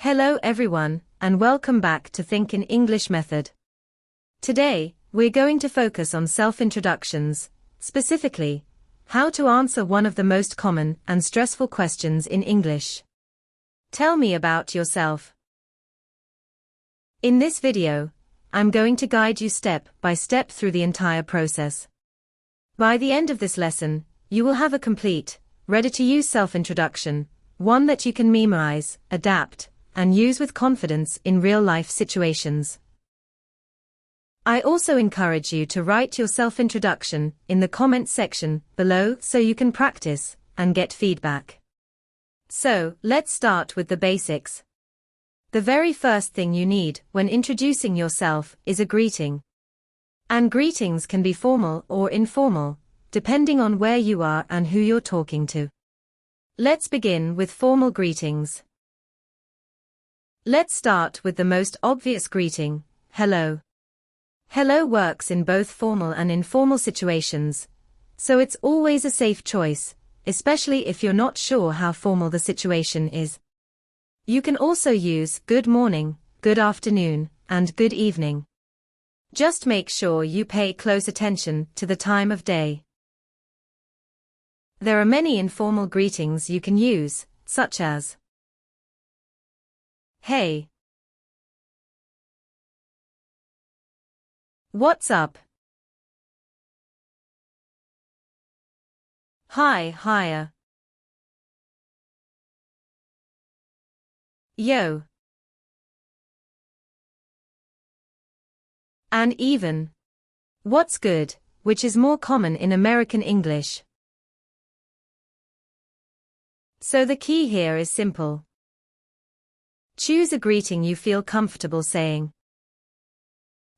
Hello everyone, and welcome back to Think in English method. Today, we're going to focus on self-introductions, specifically, how to answer one of the most common and stressful questions in English. Tell me about yourself. In this video, I'm going to guide you step by step through the entire process. By the end of this lesson, you will have a complete, ready-to-use self-introduction, one that you can memorize, adapt, and use with confidence in real-life situations. I also encourage you to write your self-introduction in the comments section below so you can practice and get feedback. So, let's start with the basics. The very first thing you need when introducing yourself is a greeting. And greetings can be formal or informal, depending on where you are and who you're talking to. Let's begin with formal greetings. Let's start with the most obvious greeting, hello. Hello works in both formal and informal situations, so it's always a safe choice, especially if you're not sure how formal the situation is. You can also use good morning, good afternoon, and good evening. Just make sure you pay close attention to the time of day. There are many informal greetings you can use, such as hey. What's up? Hi, hiya. Yo. And even what's good, which is more common in American English. So the key here is simple. Choose a greeting you feel comfortable saying.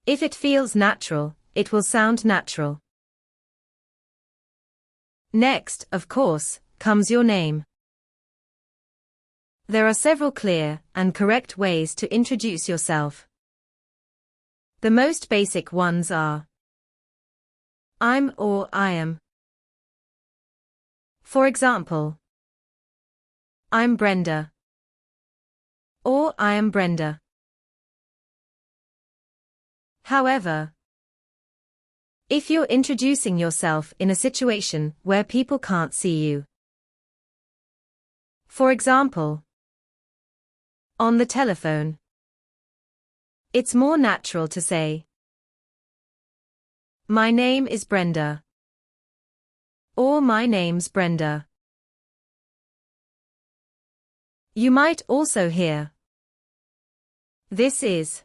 If it feels natural, it will sound natural. Next, of course, comes your name. There are several clear and correct ways to introduce yourself. The most basic ones are I'm or I am. For example, I'm Brenda. Or I am Brenda. However, if you're introducing yourself in a situation where people can't see you, for example, on the telephone, it's more natural to say, my name is Brenda. Or my name's Brenda. You might also hear, this is,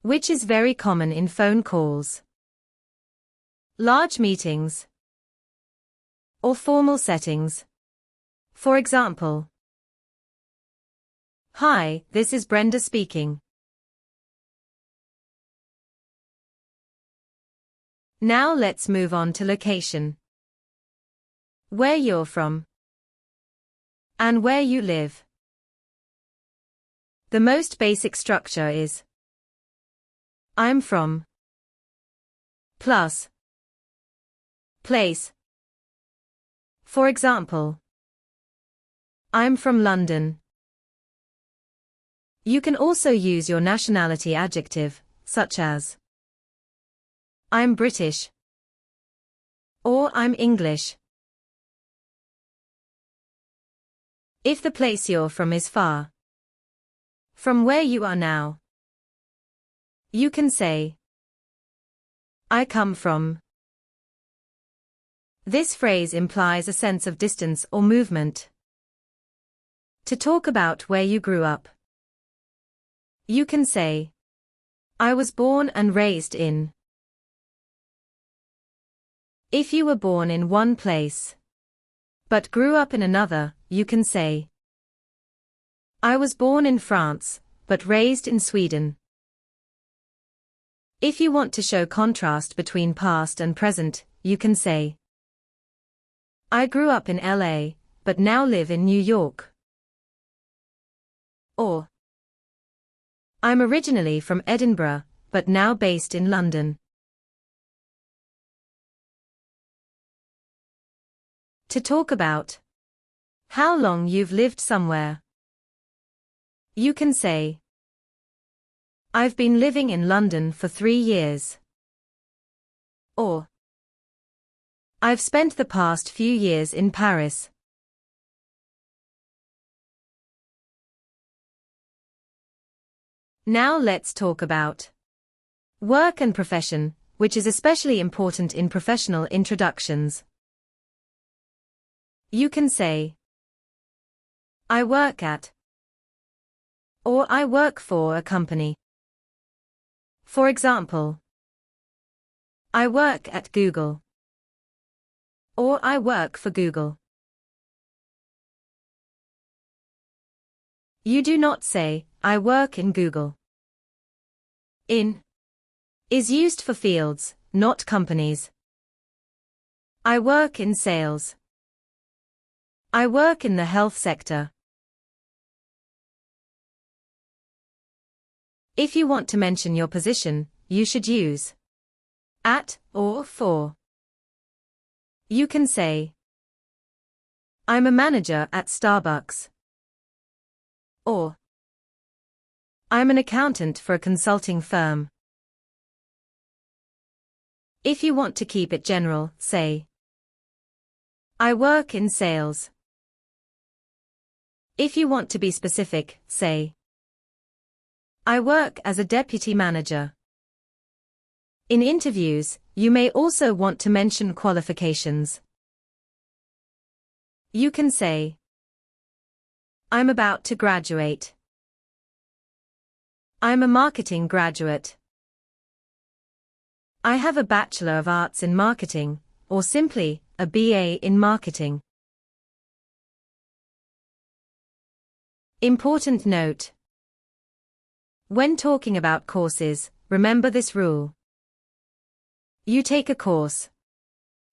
which is very common in phone calls, large meetings, or formal settings. For example, hi, this is Brenda speaking. Now let's move on to location. Where you're from. And where you live. The most basic structure is I'm from plus place. For example, I'm from London. You can also use your nationality adjective, such as I'm British or I'm English. If the place you're from is far from where you are now, you can say, I come from. This phrase implies a sense of distance or movement. To talk about where you grew up, you can say, I was born and raised in. If you were born in one place, but grew up in another, you can say, I was born in France, but raised in Sweden. If you want to show contrast between past and present, you can say, I grew up in LA, but now live in New York. Or, I'm originally from Edinburgh, but now based in London. To talk about how long you've lived somewhere. You can say, I've been living in London for 3 years. Or, I've spent the past few years in Paris. Now let's talk about work and profession, which is especially important in professional introductions. You can say, I work at, or I work for a company. For example, I work at Google, or I work for Google. You do not say, I work in Google. In is used for fields, not companies. I work in sales. I work in the health sector. If you want to mention your position, you should use at or for. You can say, I'm a manager at Starbucks. Or, I'm an accountant for a consulting firm. If you want to keep it general, say, I work in sales. If you want to be specific, say, I work as a deputy manager. In interviews, you may also want to mention qualifications. You can say, I'm about to graduate. I'm a marketing graduate. I have a Bachelor of Arts in Marketing, or simply, a BA in Marketing. Important note. When talking about courses, remember this rule. You take a course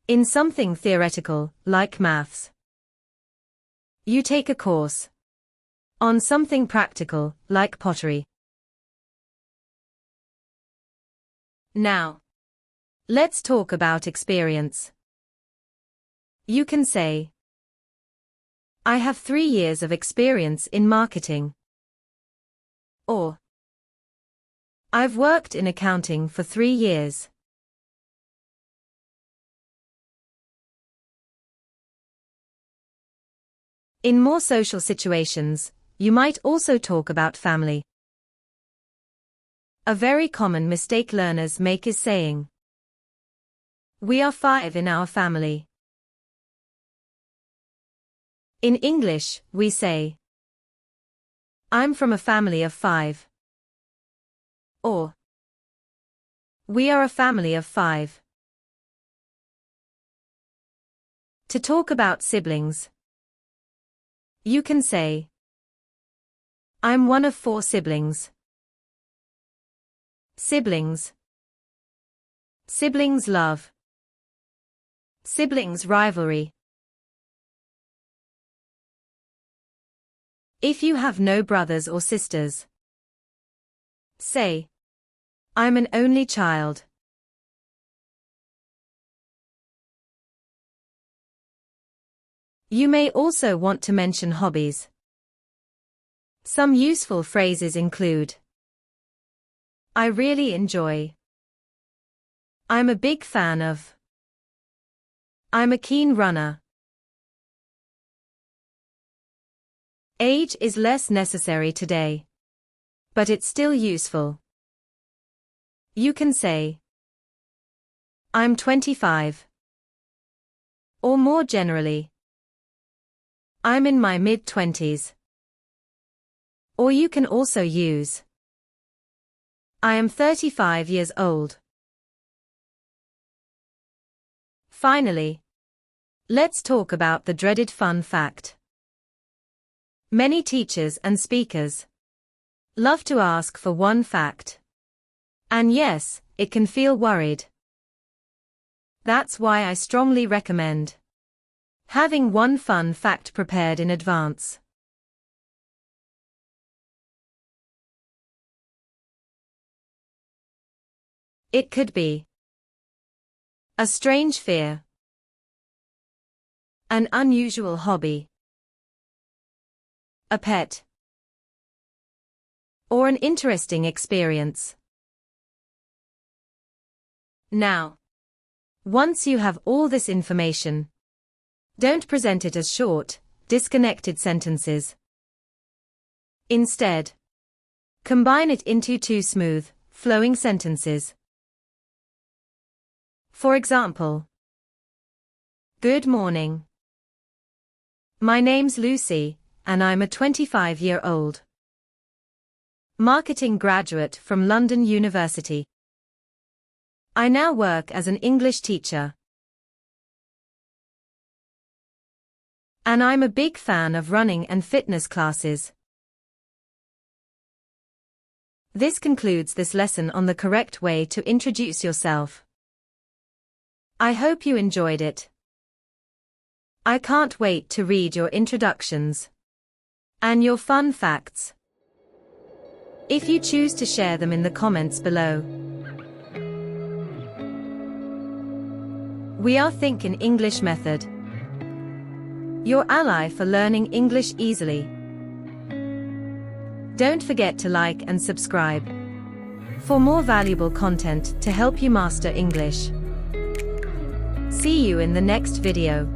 in something theoretical, like maths. You take a course on something practical, like pottery. Now, let's talk about experience. You can say, I have 3 years of experience in marketing. Or, I've worked in accounting for 3 years. In more social situations, you might also talk about family. A very common mistake learners make is saying, we are 5 in our family. In English, we say, I'm from a family of 5. Or, we are a family of 5. To talk about siblings, you can say, I'm one of 4 siblings. Siblings. Siblings love. Siblings rivalry. If you have no brothers or sisters, say, I'm an only child. You may also want to mention hobbies. Some useful phrases include, I really enjoy. I'm a big fan of. I'm a keen runner. Age is less necessary today, but it's still useful. You can say, I'm 25. Or more generally, I'm in my mid-20s. Or you can also use, I am 35 years old. Finally, let's talk about the dreaded fun fact. Many teachers and speakers love to ask for one fact. And yes, it can feel worried. That's why I strongly recommend having one fun fact prepared in advance. It could be a strange fear, an unusual hobby, a pet, or an interesting experience. Now, once you have all this information, don't present it as short, disconnected sentences. Instead, combine it into two smooth, flowing sentences. For example, good morning. My name's Lucy, and I'm a 25-year-old marketing graduate from London University. I now work as an English teacher, and I'm a big fan of running and fitness classes. This concludes this lesson on the correct way to introduce yourself. I hope you enjoyed it. I can't wait to read your introductions and your fun facts. If you choose to share them in the comments below. We are Think in English Method, your ally for learning English easily. Don't forget to like and subscribe for more valuable content to help you master English. See you in the next video.